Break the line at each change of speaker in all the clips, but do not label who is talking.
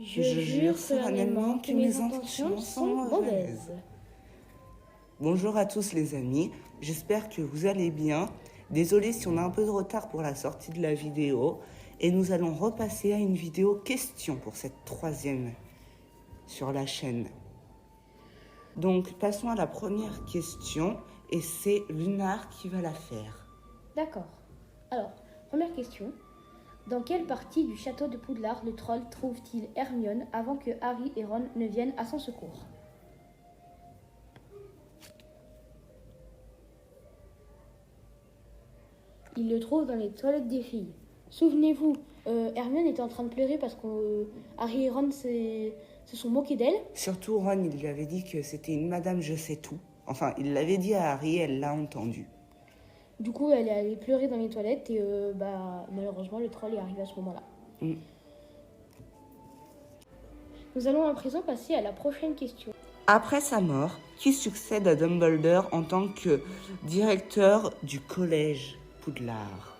Je jure solennellement que mes intentions sont mauvaises.
Bonjour à tous les amis, j'espère que vous allez bien. Désolé si on a un peu de retard pour la sortie de la vidéo. Et nous allons repasser à une vidéo question pour cette troisième sur la chaîne. Donc passons à la première question et c'est Lunar qui va la faire.
D'accord. Alors, première question. Dans quelle partie du château de Poudlard le troll trouve-t-il Hermione avant que Harry et Ron ne viennent à son secours? Il le trouve dans les toilettes des filles. Souvenez-vous, Hermione était en train de pleurer parce que Harry et Ron se sont moqués d'elle.
Surtout Ron, il lui avait dit que c'était une madame je sais tout. Enfin, il l'avait dit à Harry, elle l'a entendu.
Du coup, elle est allée pleurer dans les toilettes et malheureusement, le troll est arrivé à ce moment-là. Nous allons à présent passer à la prochaine question.
Après sa mort, qui succède à Dumbledore en tant que directeur du collège Poudlard?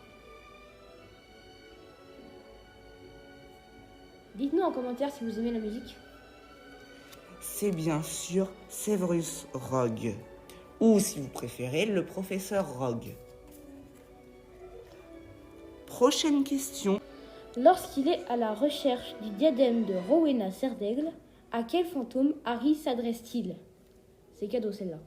Dites-nous en commentaire si vous aimez la musique.
C'est bien sûr Severus Rogue. Ou si vous préférez, le professeur Rogue. Prochaine question.
Lorsqu'il est à la recherche du diadème de Rowena Serdaigle, à quel fantôme Harry s'adresse-t-il? C'est cadeau celle-là.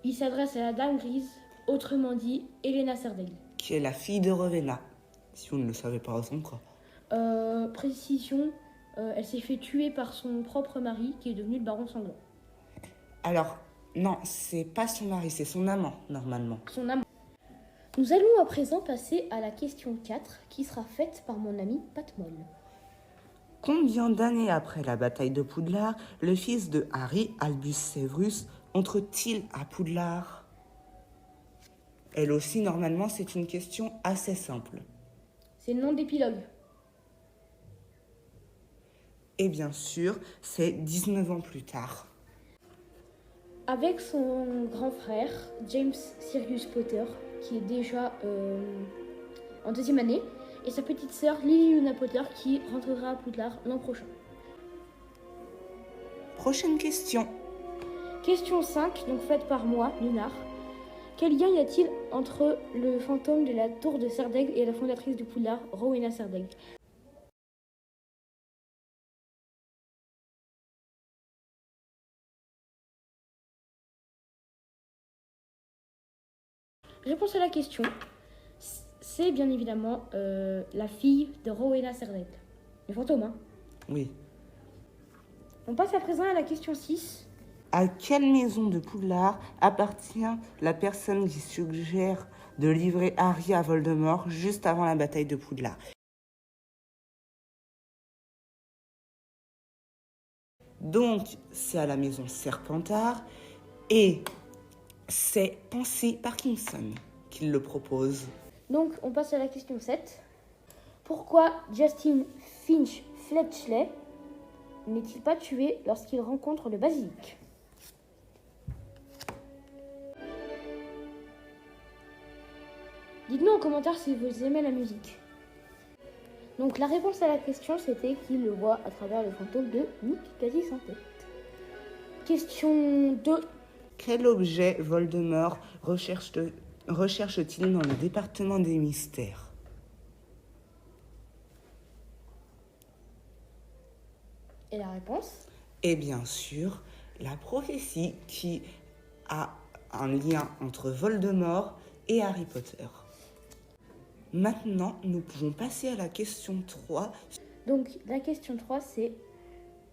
Il s'adresse à la Dame Grise, autrement dit Helena Serdaigle.
Qui est la fille de Rowena, si vous ne le savez pas encore.
Précision, elle s'est fait tuer par son propre mari qui est devenu le baron sanglant.
Alors, non, c'est pas son mari, c'est son amant, normalement.
Son amant. Nous allons à présent passer à la question 4 qui sera faite par mon ami Patmol.
Combien d'années après la bataille de Poudlard, le fils de Harry, Albus Severus, entre-t-il à Poudlard? Elle aussi, normalement, c'est une question assez simple.
C'est le nom d'épilogue.
Et bien sûr, c'est 19 ans plus tard.
Avec son grand frère, James Sirius Potter, qui est déjà en deuxième année, et sa petite sœur, Lily Luna Potter, qui rentrera à Poudlard l'an prochain.
Prochaine question.
Question 5, donc faite par moi, Lunar. Quel lien y a-t-il entre le fantôme de la tour de Serdaigle et la fondatrice de Poudlard, Rowena Serdaigle? Réponse à la question, c'est bien évidemment la fille de Rowena Serdaigle. Le fantôme, hein?
Oui.
On passe à présent à la question 6.
À quelle maison de Poudlard appartient la personne qui suggère de livrer Harry à Voldemort juste avant la bataille de Poudlard? Donc, c'est à la maison Serpentard et c'est Pansy Parkinson qui le propose.
Donc, on passe à la question 7. Pourquoi Justin Finch Fletchley n'est-il pas tué lorsqu'il rencontre le basilic? Dites-nous en commentaire si vous aimez la musique. Donc, la réponse à la question, c'était qu'il le voit à travers le fantôme de Nick quasi sans tête. Question 2.
Quel objet Voldemort recherche-t-il dans le département des mystères?
Et la réponse?
Et bien sûr, la prophétie qui a un lien entre Voldemort et Harry Potter. Maintenant, nous pouvons passer à la question 3.
Donc, la question 3, c'est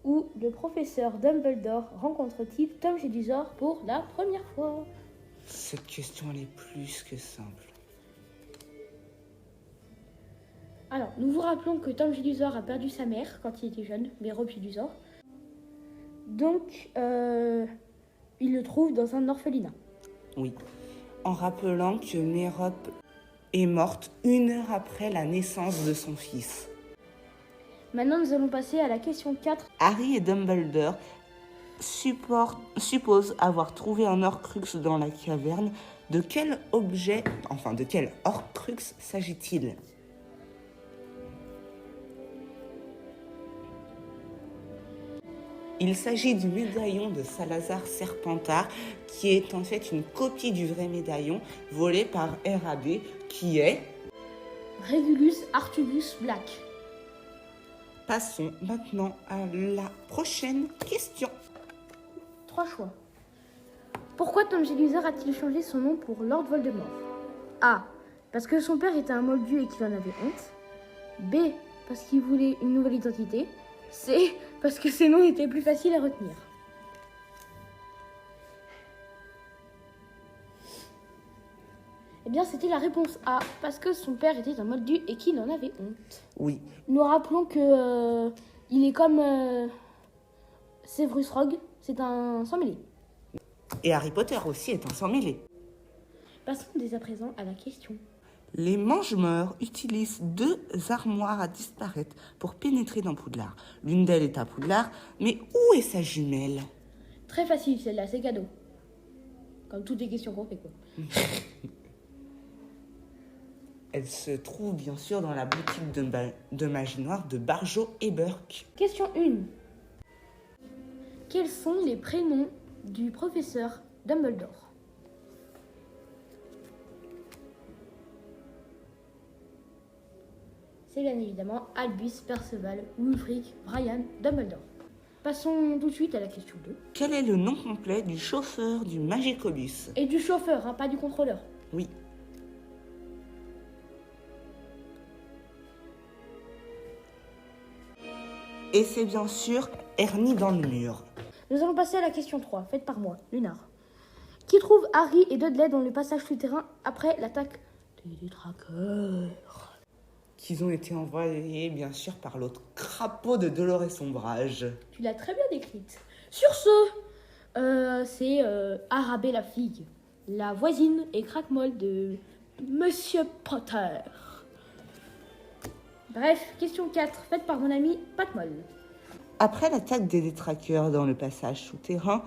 où le professeur Dumbledore rencontre-t-il Tom Jedusor pour la première fois?
Cette question, elle est plus que simple.
Alors, nous vous rappelons que Tom Jedusor a perdu sa mère quand il était jeune, Mérope Jedusor. Donc, il le trouve dans un orphelinat.
Oui, en rappelant que Mérope est morte 1 heure après la naissance de son fils.
Maintenant, nous allons passer à la question 4.
Harry et Dumbledore supposent avoir trouvé un Horcrux dans la caverne De quel objet, enfin de quel Horcrux s'agit-il? Il s'agit du médaillon de Salazar Serpentard, qui est en fait une copie du vrai médaillon volé par RAB, qui est...
Regulus Artubus Black.
Passons maintenant à la prochaine question.
3 choix. Pourquoi Tom Jedusor a-t-il changé son nom pour Lord Voldemort? A. Parce que son père était un moldu et qu'il en avait honte. B. Parce qu'il voulait une nouvelle identité. C. Parce que ses noms étaient plus faciles à retenir. Eh bien, c'était la réponse A. Parce que son père était un moldu et qu'il en avait honte.
Oui.
Nous rappelons que il est comme Severus Rogue, c'est un sans-mêlé.
Et Harry Potter aussi est un sans-mêlé.
Passons dès à présent à la question.
Les Mange-Morts utilisent 2 armoires à disparaître pour pénétrer dans Poudlard. L'une d'elles est à Poudlard, mais où est sa jumelle?
Très facile celle-là, c'est cadeau. Comme toutes les questions qu'on fait, quoi.
Elle se trouve bien sûr dans la boutique de magie noire de Barjo et Burke.
Question 1. Quels sont les prénoms du professeur Dumbledore? C'est bien évidemment Albus, Perceval, Wulfric, Brian, Dumbledore. Passons tout de suite à la question 2.
Quel est le nom complet du chauffeur du Magicobus?
Et du chauffeur, hein, pas du contrôleur.
Oui. Et c'est bien sûr Ernie dans le mur.
Nous allons passer à la question 3, faite par moi, Lunar. Qui trouve Harry et Dudley dans le passage souterrain après l'attaque des détraqueurs?
Qu'ils ont été envoyés bien sûr par l'autre crapaud de Dolores Sombrage.
Tu l'as très bien décrite. Sur ce, c'est Arabelle la fille, la voisine et craque-molle de Monsieur Potter. Bref, question 4, faite par mon ami Patmol.
Après l'attaque des détraqueurs dans le passage souterrain,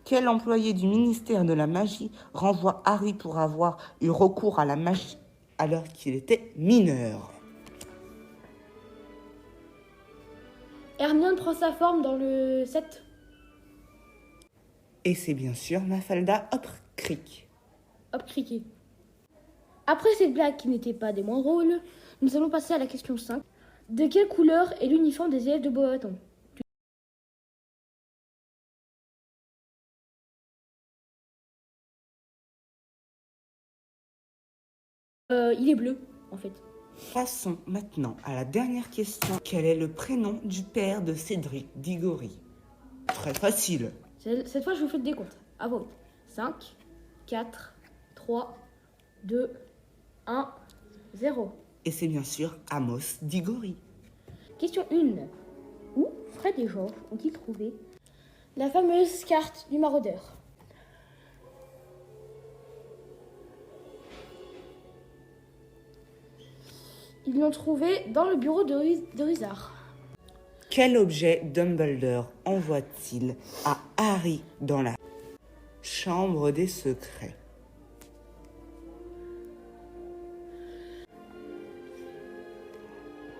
quel employé du ministère de la magie renvoie Harry pour avoir eu recours à la magie alors qu'il était mineur?
Hermione prend sa forme dans le 7.
Et c'est bien sûr Mafalda Hopcrick.
Hop, criquet. Après cette blague qui n'était pas des moins drôles, nous allons passer à la question 5. De quelle couleur est l'uniforme des élèves de Beauxbatons? Il est bleu, en fait.
Passons maintenant à la dernière question. Quel est le prénom du père de Cédric Diggory? Très facile.
Cette fois, je vous fais le décompte. À vous. 5, 4, 3, 2, 1, 0.
Et c'est bien sûr Amos Diggory.
Question 1. Où Fred et George ont-ils trouvé la fameuse carte du maraudeur? Ils l'ont trouvée dans le bureau de Rizard.
Quel objet Dumbledore envoie-t-il à Harry dans la chambre des secrets?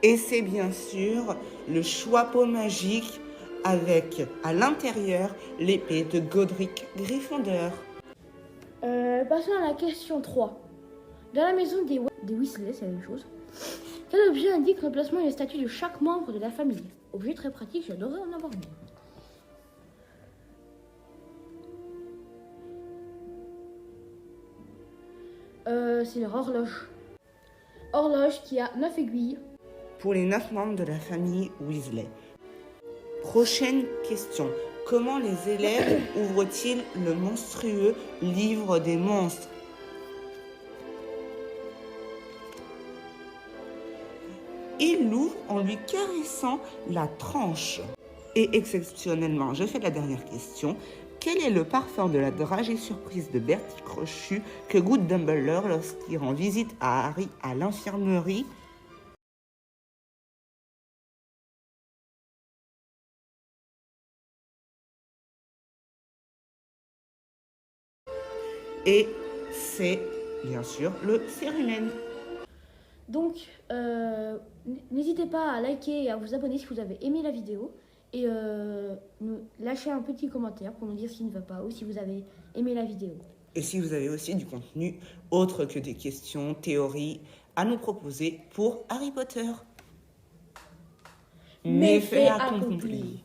Et c'est bien sûr le Choixpeau magique avec à l'intérieur l'épée de Godric Gryffondor.
Passons à la question 3. Dans la maison des Weasley, c'est la même chose. Quel objet indique l'emplacement et le statut de chaque membre de la famille? Objet très pratique, j'adorerais en avoir une. C'est leur horloge. Horloge qui a 9 aiguilles.
Pour les 9 membres de la famille Weasley. Prochaine question. Comment les élèves ouvrent-ils le monstrueux livre des monstres? Ils l'ouvrent en lui caressant la tranche. Et exceptionnellement, je fais la dernière question. Quel est le parfum de la dragée surprise de Bertie Crochu que goûte Dumbledore lorsqu'il rend visite à Harry à l'infirmerie? Et c'est bien sûr le cérumen.
Donc, n'hésitez pas à liker et à vous abonner si vous avez aimé la vidéo. Et nous lâcher un petit commentaire pour nous dire ce qui ne va pas ou si vous avez aimé la vidéo.
Et si vous avez aussi du contenu autre que des questions, théories à nous proposer pour Harry Potter.
Méfait accompli.